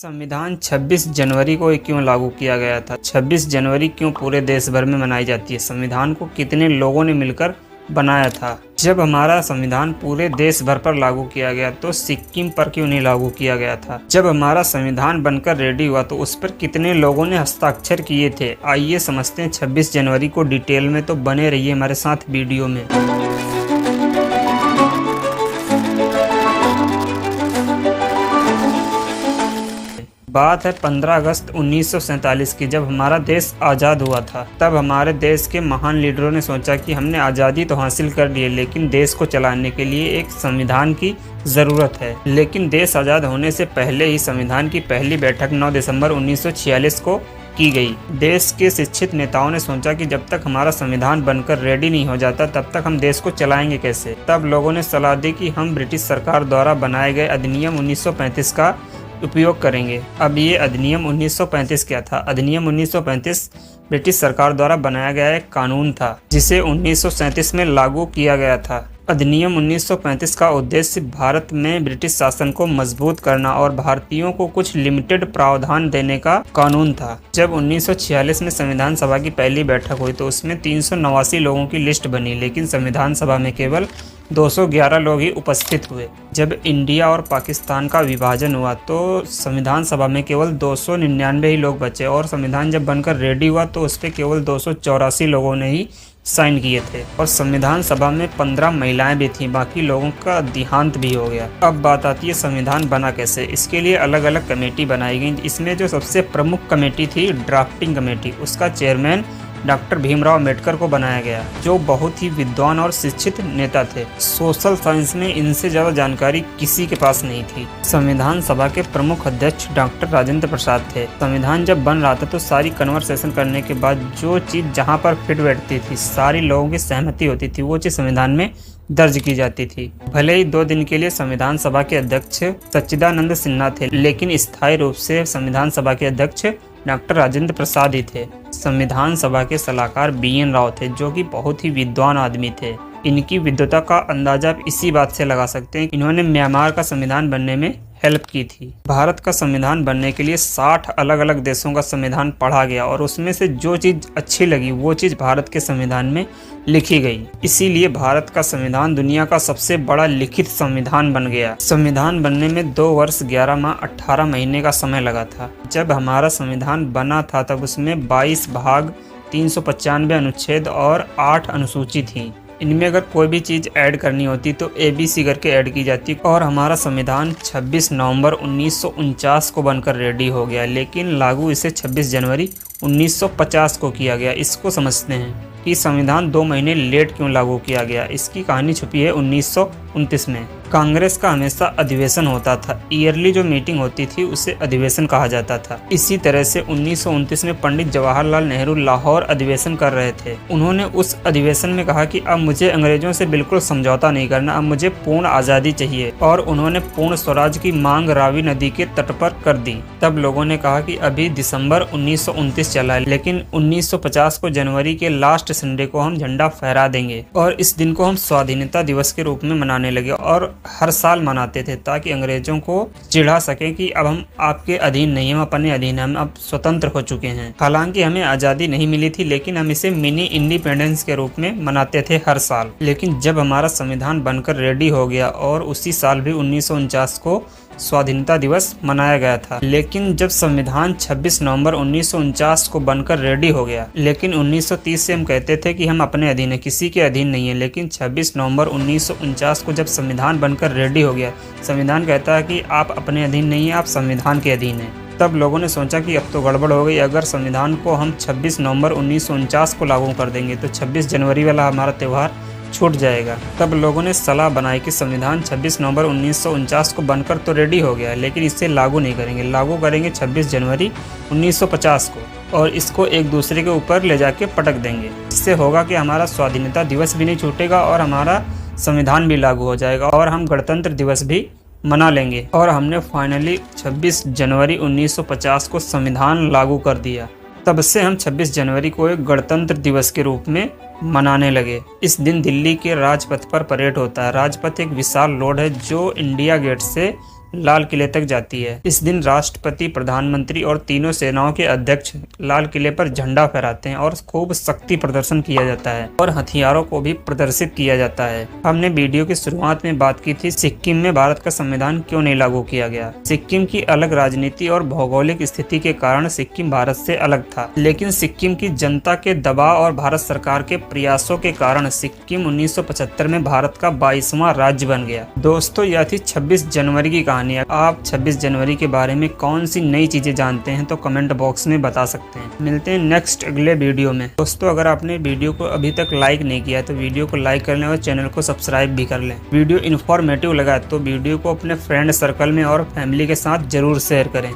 संविधान 26 जनवरी को क्यों लागू किया गया था? 26 जनवरी क्यों पूरे देश भर में मनाई जाती है? संविधान को कितने लोगों ने मिलकर बनाया था? जब हमारा संविधान पूरे देश भर पर लागू किया गया तो सिक्किम पर क्यों नहीं लागू किया गया था? जब हमारा संविधान बनकर रेडी हुआ तो उस पर कितने लोगों ने हस्ताक्षर किए थे? आइए समझते हैं 26 जनवरी को डिटेल में, तो बने रहिए हमारे साथ वीडियो में। बात है 15 अगस्त 1947 की, जब हमारा देश आज़ाद हुआ था। तब हमारे देश के महान लीडरों ने सोचा कि हमने आज़ादी तो हासिल कर ली है, लेकिन देश को चलाने के लिए एक संविधान की ज़रूरत है। लेकिन देश आज़ाद होने से पहले ही संविधान की पहली बैठक 9 दिसंबर 1946 को की गई। देश के शिक्षित नेताओं ने सोचा कि जब तक हमारा संविधान बनकर रेडी नहीं हो जाता तब तक हम देश को चलाएंगे कैसे। तब लोगों ने सलाह दी कि हम ब्रिटिश सरकार द्वारा बनाए गए अधिनियम 1935 का उपयोग करेंगे। अब ये अधिनियम 1935 क्या था? अधिनियम 1935 ब्रिटिश सरकार द्वारा बनाया गया एक कानून था, जिसे 1937 में लागू किया गया था। अधिनियम 1935 का उद्देश्य भारत में ब्रिटिश शासन को मजबूत करना और भारतीयों को कुछ लिमिटेड प्रावधान देने का कानून था। जब 1946 में संविधान सभा की पहली बैठक हुई तो उसमें 389 लोगों की लिस्ट बनी, लेकिन संविधान सभा में केवल 211 लोग ही उपस्थित हुए। जब इंडिया और पाकिस्तान का विभाजन हुआ तो संविधान सभा में केवल 299 ही लोग बचे और संविधान जब बनकर रेडी हुआ तो उस पर केवल 284 लोगों ने ही साइन किए थे और संविधान सभा में 15 महिलाएं भी थीं। बाकी लोगों का देहांत भी हो गया। अब बात आती है संविधान बना कैसे। इसके लिए अलग अलग कमेटी बनाई गई। इसमें जो सबसे प्रमुख कमेटी थी ड्राफ्टिंग कमेटी, उसका चेयरमैन डॉक्टर भीमराव अम्बेडकर को बनाया गया, जो बहुत ही विद्वान और शिक्षित नेता थे। सोशल साइंस में इनसे ज़्यादा जानकारी किसी के पास नहीं थी। संविधान सभा के प्रमुख अध्यक्ष डॉक्टर राजेंद्र प्रसाद थे। संविधान जब बन रहा था तो सारी कन्वर्सेशन करने के बाद जो चीज़ जहां पर फिट बैठती थी, सारी लोगों की सहमति होती थी, वो चीज़ संविधान में दर्ज की जाती थी। भले ही 2 दिन के लिए संविधान सभा के अध्यक्ष सच्चिदानंद सिन्हा थे, लेकिन स्थायी रूप से संविधान सभा के अध्यक्ष डॉक्टर राजेंद्र प्रसाद ही थे। संविधान सभा के सलाहकार BN राव थे, जो कि बहुत ही विद्वान आदमी थे। इनकी विद्वता का अंदाजा आप इसी बात से लगा सकते हैं कि इन्होंने म्यांमार का संविधान बनने में हेल्प की थी। भारत का संविधान बनने के लिए 60 अलग अलग देशों का संविधान पढ़ा गया और उसमें से जो चीज़ अच्छी लगी वो चीज़ भारत के संविधान में लिखी गई। इसीलिए भारत का संविधान दुनिया का सबसे बड़ा लिखित संविधान बन गया। संविधान बनने में 2 वर्ष 11 माह 18 महीने का समय लगा था। जब हमारा संविधान बना था तब उसमें 22 भाग, 395 अनुच्छेद और 8 अनुसूची थी। इनमें अगर कोई भी चीज़ ऐड करनी होती तो ABC करके ऐड की जाती और हमारा संविधान 26 नवंबर 1949 को बनकर रेडी हो गया, लेकिन लागू इसे 26 जनवरी 1950 को किया गया। इसको समझते हैं कि संविधान 2 महीने लेट क्यों लागू किया गया। इसकी कहानी छुपी है 1929 में। कांग्रेस का हमेशा अधिवेशन होता था। ईयरली जो मीटिंग होती थी उसे अधिवेशन कहा जाता था। इसी तरह से 1929 में पंडित जवाहरलाल नेहरू लाहौर अधिवेशन कर रहे थे। उन्होंने उस अधिवेशन में कहा कि अब मुझे अंग्रेजों से बिल्कुल समझौता नहीं करना, अब मुझे पूर्ण आज़ादी चाहिए, और उन्होंने पूर्ण स्वराज की मांग रावी नदी के तट पर कर दी। तब लोगों ने कहा कि अभी दिसंबर 1929 चला है, लेकिन 1950 को जनवरी के लास्ट संडे को हम झंडा फहरा देंगे और इस दिन को हम स्वाधीनता दिवस के रूप में मनाने लगे और हर साल मनाते थे, ताकि अंग्रेजों को चिढ़ा सके कि अब हम आपके अधीन नहीं, हम अपने अधीन हैं, हम अब स्वतंत्र हो चुके हैं। हालांकि हमें आज़ादी नहीं मिली थी, लेकिन हम इसे मिनी इंडिपेंडेंस के रूप में मनाते थे हर साल। लेकिन जब हमारा संविधान बनकर रेडी हो गया और उसी साल भी 1949 को स्वाधीनता दिवस मनाया गया था, लेकिन जब संविधान 26 नवंबर 1949 को बनकर रेडी हो गया, लेकिन 1930 से हम कहते थे कि हम अपने अधीन हैं, किसी के अधीन नहीं है, लेकिन 26 नवंबर 1949 को जब संविधान बनकर रेडी हो गया, संविधान कहता है कि आप अपने अधीन नहीं हैं, आप संविधान के अधीन हैं। तब लोगों ने सोचा कि अब तो गड़बड़ हो गई। अगर संविधान को हम 26 नवंबर 1949 को लागू कर देंगे तो 26 जनवरी वाला हमारा त्यौहार छूट जाएगा। तब लोगों ने सलाह बनाई कि संविधान 26 नवंबर 1949 को बनकर तो रेडी हो गया, लेकिन इसे लागू नहीं करेंगे, लागू करेंगे 26 जनवरी 1950 को और इसको एक दूसरे के ऊपर ले जाके पटक देंगे। इससे होगा कि हमारा स्वाधीनता दिवस भी नहीं छूटेगा और हमारा संविधान भी लागू हो जाएगा और हम गणतंत्र दिवस भी मना लेंगे। और हमने फाइनली 26 जनवरी 1950 को संविधान लागू कर दिया। तब से हम 26 जनवरी को एक गणतंत्र दिवस के रूप में मनाने लगे। इस दिन दिल्ली के राजपथ पर परेड होता है। राजपथ एक विशाल रोड है जो इंडिया गेट से लाल किले तक जाती है। इस दिन राष्ट्रपति, प्रधानमंत्री और तीनों सेनाओं के अध्यक्ष लाल किले पर झंडा फहराते हैं और खूब शक्ति प्रदर्शन किया जाता है और हथियारों को भी प्रदर्शित किया जाता है। हमने वीडियो की शुरुआत में बात की थी सिक्किम में भारत का संविधान क्यों नहीं लागू किया गया। सिक्किम की अलग राजनीति और भौगोलिक स्थिति के कारण सिक्किम भारत से अलग था, लेकिन सिक्किम की जनता के दबाव और भारत सरकार के प्रयासों के कारण सिक्किम 1975 में भारत का 22वां राज्य बन गया। दोस्तों, यह थी 26 जनवरी की कहानी। आप 26 जनवरी के बारे में कौन सी नई चीजें जानते हैं तो कमेंट बॉक्स में बता सकते हैं। मिलते हैं नेक्स्ट अगले वीडियो में। दोस्तों, अगर आपने वीडियो को अभी तक लाइक नहीं किया है तो वीडियो को लाइक कर लें और चैनल को सब्सक्राइब भी कर लें। वीडियो इन्फॉर्मेटिव लगा तो वीडियो को अपने फ्रेंड सर्कल में और फैमिली के साथ जरूर शेयर करें।